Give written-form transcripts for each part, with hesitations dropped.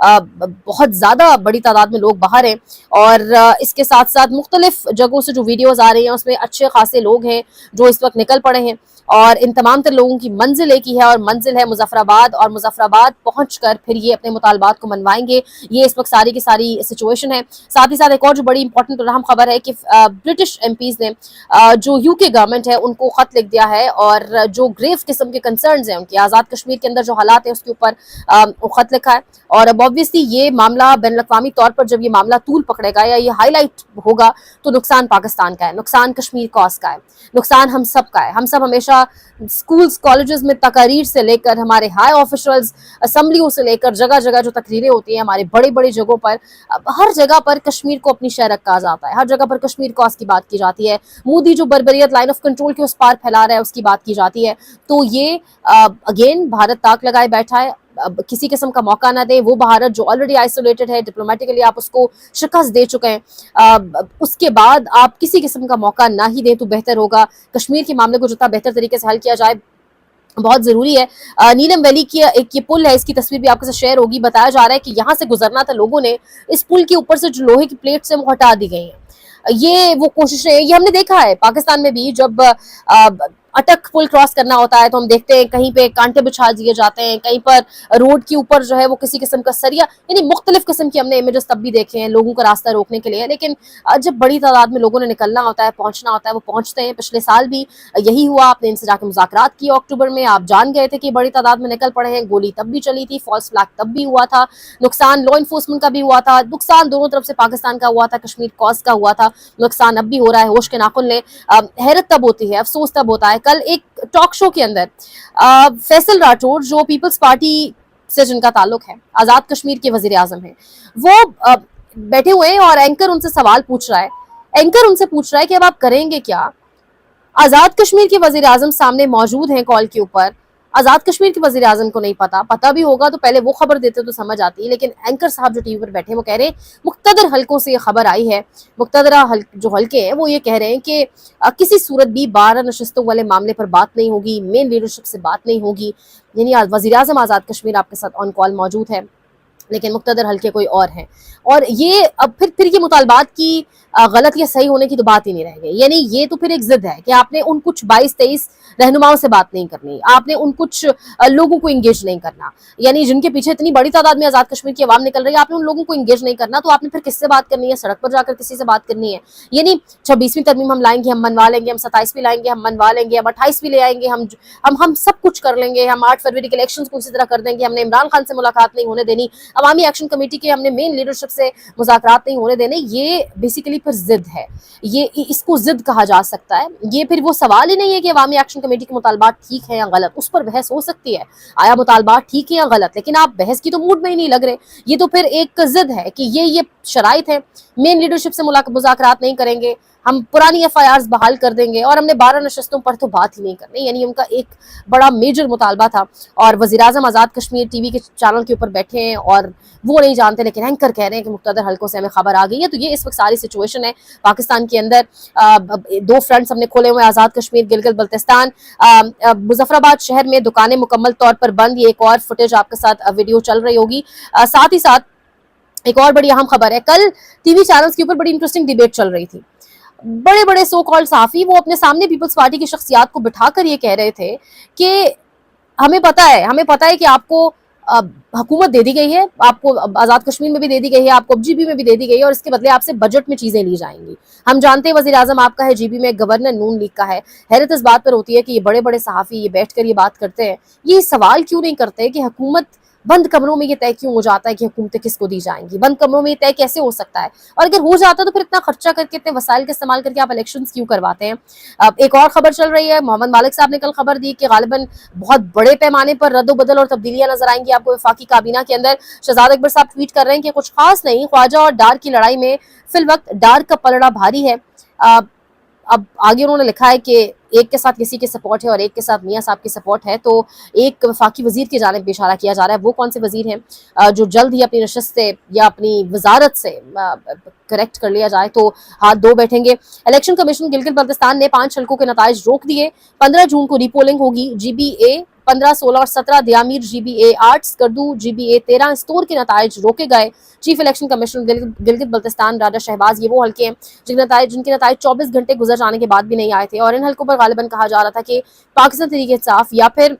بہت زیادہ بڑی تعداد میں لوگ باہر ہیں، اور اس کے ساتھ ساتھ مختلف جگہوں سے جو ویڈیوز آ رہی ہیں اس میں اچھے خاصے لوگ ہیں جو اس وقت نکل پڑے ہیں، اور ان تمام تر لوگوں کی منزل ایک ہی ہے، اور منزل ہے مظفر آباد، اور مظفر آباد پہنچ کر پھر یہ اپنے مطالبات کو منوائیں گے۔ یہ اس وقت ساری کی ساری سچویشن ہے۔ ساتھ ہی ساتھ ایک اور جو بڑی امپورٹنٹ اور اہم خبر ہے کہ برٹش ایم پیز نے جو یو کے گورنمنٹ ہے ان کو خط لکھ دیا ہے، اور جو گریو قسم کے کنسرنز ہیں ان کی آزاد کشمیر کے اندر جو حالات ہیں اس کے اوپر خط لکھا ہے، اور اب obviously یہ معاملہ بین الاقوامی طور پر جب یہ معاملہ طول پکڑے گا یا یہ ہائی لائٹ ہوگا تو نقصان پاکستان کا ہے، نقصان کشمیر کاز کا ہے، نقصان ہم سب کا ہے۔ ہم سب ہمیشہ اسکولز کالجز میں تقاریر سے لے کر ہمارے ہائی آفیشلز اسمبلیوں سے لے کر جگہ جگہ جو تقریریں ہوتی ہیں ہمارے بڑی بڑی جگہوں پر، ہر جگہ پر کشمیر کو اپنی شہر رکھا جاتا ہے، ہر جگہ پر کشمیر کاز کی بات کی جاتی ہے، مودی جو بربریت لائن آف کنٹرول کے اس پار پھیلا رہا ہے اس کی بات کی جاتی ہے۔ تو یہ اگین بھارت تاک لگائے بیٹھا ہے، کسی قسم کا موقع نہ دے۔ وہ بھارت جو آلریڈی آئسولیٹڈ ہے، ڈپلومیٹکلی آپ اس کو شکست دے چکے ہیں، اس کے بعد آپ کسی قسم کا موقع نہ ہی دیں تو بہتر ہوگا۔ کشمیر کے معاملے کو جتنا بہتر طریقے سے حل کیا جائے بہت ضروری ہے۔ نیلم ویلی کی ایک یہ پل ہے، اس کی تصویر بھی آپ کے ساتھ شیئر ہوگی۔ بتایا جا رہا ہے کہ یہاں سے گزرنا تھا لوگوں نے، اس پل کے اوپر سے جو لوہے کی پلیٹس ہیں وہ ہٹا دی گئی ہیں۔ یہ وہ کوششیں، یہ ہم نے دیکھا ہے پاکستان میں بھی، جب اٹک پل کراس کرنا ہوتا ہے تو ہم دیکھتے ہیں کہیں پہ کانٹے بچھا دیے جاتے ہیں، کہیں پر روڈ کے اوپر جو ہے وہ کسی قسم کا سریا، یعنی مختلف قسم کے ہم نے امیجز تب بھی دیکھے ہیں لوگوں کا راستہ روکنے کے لیے، لیکن جب بڑی تعداد میں لوگوں نے نکلنا ہوتا ہے، پہنچنا ہوتا ہے، وہ پہنچتے ہیں۔ پچھلے سال بھی یہی ہوا، آپ نے ان سے جا کے مذاکرات کیے اکتوبر میں، آپ جان گئے تھے کہ بڑی تعداد میں نکل پڑے ہیں، گولی تب بھی چلی تھی، فالس فلیگ تب بھی ہوا تھا، نقصان لا انفورسمنٹ کا بھی ہوا تھا، نقصان دونوں طرف سے پاکستان کا ہوا تھا، کشمیر کاز کا ہوا تھا، نقصان اب بھی ہو رہا ہے۔ ہوش کے ناخن لیں، حیرت تب ہوتی ہے، افسوس تب ہوتا ہے۔ کل ایک ٹاک شو کے اندر فیصل راٹھور جو پیپلز پارٹی سے جن کا تعلق ہے، آزاد کشمیر کے وزیر اعظم ہیں، وہ بیٹھے ہوئے ہیں اور اینکر ان سے سوال پوچھ رہا ہے، اینکر ان سے پوچھ رہا ہے کہ اب آپ کریں گے کیا؟ آزاد کشمیر کے وزیر اعظم سامنے موجود ہیں کال کے اوپر، آزاد کشمیر کے وزیر اعظم کو نہیں پتا بھی ہوگا تو پہلے وہ خبر دیتے تو سمجھ آتی، لیکن اینکر صاحب جو ٹی وی پر بیٹھے وہ کہہ رہے ہیں مقتدر حلقوں سے یہ خبر آئی ہے، مقتدرہ جو حلقے ہیں وہ یہ کہہ رہے ہیں کہ کسی صورت بھی 12 نشستوں والے معاملے پر بات نہیں ہوگی، مین لیڈرشپ سے بات نہیں ہوگی، یعنی وزیر اعظم آزاد کشمیر آپ کے ساتھ آن کال موجود ہے لیکن مقتدر حلقے کوئی اور ہیں، اور یہ اب پھر یہ مطالبات کی غلط یا صحیح ہونے کی تو بات ہی نہیں رہ گئی، یعنی یہ تو پھر ایک ضد ہے کہ آپ نے ان کچھ 22-23 رہنماؤں سے بات نہیں کرنی، آپ نے ان کچھ لوگوں کو انگیج نہیں کرنا، یعنی جن کے پیچھے اتنی بڑی تعداد میں آزاد کشمیر کی عوام نکل رہی ہے، آپ نے ان لوگوں کو انگیج نہیں کرنا، تو آپ نے پھر کس سے بات کرنی ہے؟ سڑک پر جا کر کسی سے بات کرنی ہے؟ یعنی 26ویں ترمیم ہم لائیں گے، ہم منوا لیں گے، ہم 27ویں لائیں گے، ہم منوا لیں گے، ہم 28ویں لے آئیں گے، ہم سب کچھ کر لیں گے، ہم 8 فروری کے الیکشنز کو اسی طرح کر دیں گے، ہم نے عمران خان سے ملاقات نہیں ہونے دینی، عوامی ایکشن کمیٹی کے ہم نے مین لیڈرشپ سے مذاکرات نہیں ہونے دینے، یہ بیسیکلی پھر ضد ہے، یہ اس کو ضد کہا جا سکتا ہے۔ یہ پھر وہ سوال ہی نہیں ہے کہ عوامی ایکشن کمیٹی کے مطالبات ٹھیک ہیں یا غلط، اس پر بحث ہو سکتی ہے آیا مطالبات ٹھیک ہیں یا غلط، لیکن آپ بحث کی تو موڈ میں ہی نہیں لگ رہے، یہ تو پھر ایک ضد ہے کہ یہ شرائط ہے، مین لیڈرشپ سے مذاکرات نہیں کریں گے، ہم پرانی ایف آئی آرز بحال کر دیں گے، اور ہم نے 12 نشستوں پر تو بات ہی نہیں کرنی، یعنی ان کا ایک بڑا میجر مطالبہ تھا، اور وزیر اعظم آزاد کشمیر ٹی وی کے چینل کے اوپر بیٹھے ہیں اور وہ نہیں جانتے، لیکن اینکر کہہ رہے ہیں کہ مقتدر حلقوں سے ہمیں خبر آ گئی ہے۔ تو یہ اس وقت ساری سچویشن ہے پاکستان کے اندر، 2 فرنٹس ہم نے کھولے ہوئے، آزاد کشمیر، گلگت بلتستان، مظفر آباد شہر میں دکانیں مکمل طور پر بند، یہ ایک اور فوٹیج آپ کے ساتھ ویڈیو چل رہی ہوگی۔ ساتھ ہی ساتھ ایک اور بڑی اہم خبر ہے، کل ٹی وی چینلز کے اوپر بڑی انٹرسٹنگ ڈیبیٹ چل رہی تھی، بڑے بڑے سو کالڈ صحافی وہ اپنے سامنے پیپلز پارٹی کی شخصیات کو بٹھا کر یہ کہہ رہے تھے کہ ہمیں پتا ہے کہ آپ کو حکومت دے دی گئی ہے، آپ کو آزاد کشمیر میں بھی دے دی گئی ہے، آپ کو جی بی میں بھی دے دی گئی ہے، اور اس کے بدلے آپ سے بجٹ میں چیزیں لی جائیں گی، ہم جانتے ہیں وزیر اعظم آپ کا ہے جی بی میں، گورنر نون لیگ کا ہے۔ حیرت اس بات پر ہوتی ہے کہ یہ بڑے بڑے صحافی یہ بیٹھ کر یہ بات کرتے ہیں، یہ سوال کیوں نہیں کرتے کہ حکومت بند کمروں میں یہ طے کیوں ہو جاتا ہے کہ حکومتیں کس کو دی جائیں گی، بند کمروں میں یہ طے کیسے ہو سکتا ہے، اور اگر ہو جاتا تو پھر اتنا خرچہ کر کے، اتنے وسائل کا استعمال کر کے آپ الیکشنز کیوں کرواتے ہیں؟ ایک اور خبر چل رہی ہے، محمد مالک صاحب نے کل خبر دی کہ غالباً بہت بڑے پیمانے پر رد و بدل اور تبدیلیاں نظر آئیں گی آپ کو وفاقی کابینہ کے اندر۔ شہزاد اکبر صاحب ٹویٹ کر رہے ہیں کہ کچھ خاص نہیں، خواجہ اور ڈار کی لڑائی میں فی الوقت ڈار کا پلڑا بھاری ہے۔ اب آگے انہوں نے لکھا ہے کہ ایک کے ساتھ کسی کے سپورٹ ہے اور ایک کے ساتھ میاں صاحب کی سپورٹ ہے، تو ایک وفاقی وزیر کی جانب بھی اشارہ کیا جا رہا ہے. وہ کون سے وزیر ہیں جو جلد ہی اپنی نشست سے یا اپنی وزارت سے کریکٹ کر لیا جائے تو ہاتھ دو بیٹھیں گے. الیکشن کمیشن گلگت بلتستان نے 5 حلقوں کے نتائج روک دیے. 15 جون کو ری پولنگ ہوگی. جی بی اے 15، 16 اور 17 Diamer G B A 8، Skardu G B A 13 اسٹور کے نتائج روکے گئے. Chief election commissioner Gilgit Baltistan Raja Shahbaz. یہ وہ حلقے ہیں جن کے نتائج 24 گھنٹے گزر جانے کے بعد بھی نہیں آئے تھے، اور ان حلقوں پر غالباً کہا جا رہا تھا کہ پاکستان تحریک انصاف یا پھر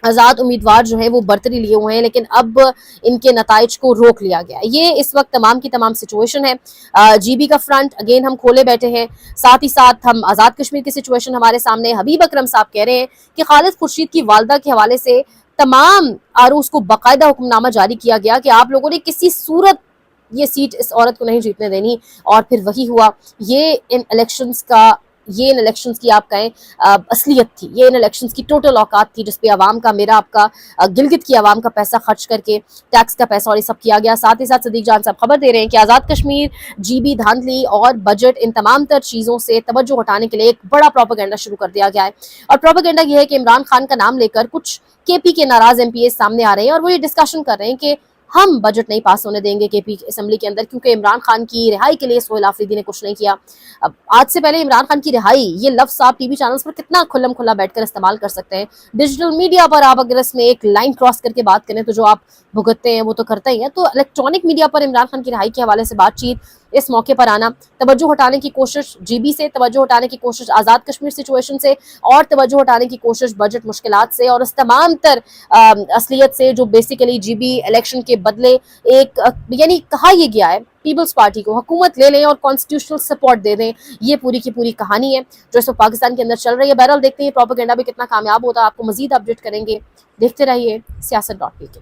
آزاد امیدوار جو ہیں وہ برتری لیے ہوئے ہیں، لیکن اب ان کے نتائج کو روک لیا گیا. یہ اس وقت تمام کی تمام سچویشن ہے. جی بی کا فرنٹ اگین ہم کھولے بیٹھے ہیں، ساتھ ہی ساتھ ہم آزاد کشمیر کی سچویشن ہمارے سامنے. حبیب اکرم صاحب کہہ رہے ہیں کہ خالد خورشید کی والدہ کے حوالے سے تمام آروز کو باقاعدہ حکم نامہ جاری کیا گیا کہ آپ لوگوں نے کسی صورت یہ سیٹ اس عورت کو نہیں جیتنے دینی، اور پھر وہی ہوا. یہ ان الیکشنز کی آپ کہیں اصلیت تھی. یہ ان الیکشنز کی ٹوٹل اوقات تھی جس پہ عوام کا، میرا آپ کا، گلگت کی عوام کا پیسہ خرچ کر کے، ٹیکس کا پیسہ اور یہ سب کیا گیا. ساتھ ہی ساتھ صدیق جان صاحب خبر دے رہے ہیں کہ آزاد کشمیر، جی بی، دھاندلی اور بجٹ، ان تمام تر چیزوں سے توجہ ہٹانے کے لیے ایک بڑا پروپیگنڈا شروع کر دیا گیا ہے. اور پروپیگنڈا یہ ہے کہ عمران خان کا نام لے کر کچھ کے پی کے ناراض ایم پی اے سامنے آ رہے ہیں اور وہ یہ ڈسکشن کر رہے ہیں کہ ہم بجٹ نہیں پاس ہونے دیں گے کے پی اسمبلی کے اندر، کیونکہ عمران خان کی رہائی کے لیے سہیل آفریدی نے کچھ نہیں کیا. اب آج سے پہلے عمران خان کی رہائی، یہ لفظ آپ ٹی وی چینلز پر کتنا کھلم کھلا بیٹھ کر استعمال کر سکتے ہیں. ڈیجیٹل میڈیا پر آپ اگر اس میں ایک لائن کراس کر کے بات کریں تو جو آپ بھگتتے ہیں وہ تو کرتا ہی ہے. تو الیکٹرانک میڈیا پر عمران خان کی رہائی کے حوالے سے بات چیت، اس موقع پر آنا، توجہ ہٹانے کی کوشش جی بی سے، توجہ ہٹانے کی کوشش آزاد کشمیر سچویشن سے، اور توجہ ہٹانے کی کوشش بجٹ مشکلات سے اور اس تمام تر اصلیت سے جو بیسیکلی جی بی الیکشن کے بدلے ایک یعنی کہا یہ گیا ہے پیپلز پارٹی کو حکومت لے لیں اور کانسٹیٹیوشنل سپورٹ دے دیں. یہ پوری کی پوری کہانی ہے جو اس وقت پاکستان کے اندر چل رہی ہے. بہرحال دیکھتے ہیں پروپیگنڈا بھی کتنا کامیاب ہوتا ہے. آپ کو مزید اپڈیٹ کریں گے. دیکھتے رہیے سیاست.pk.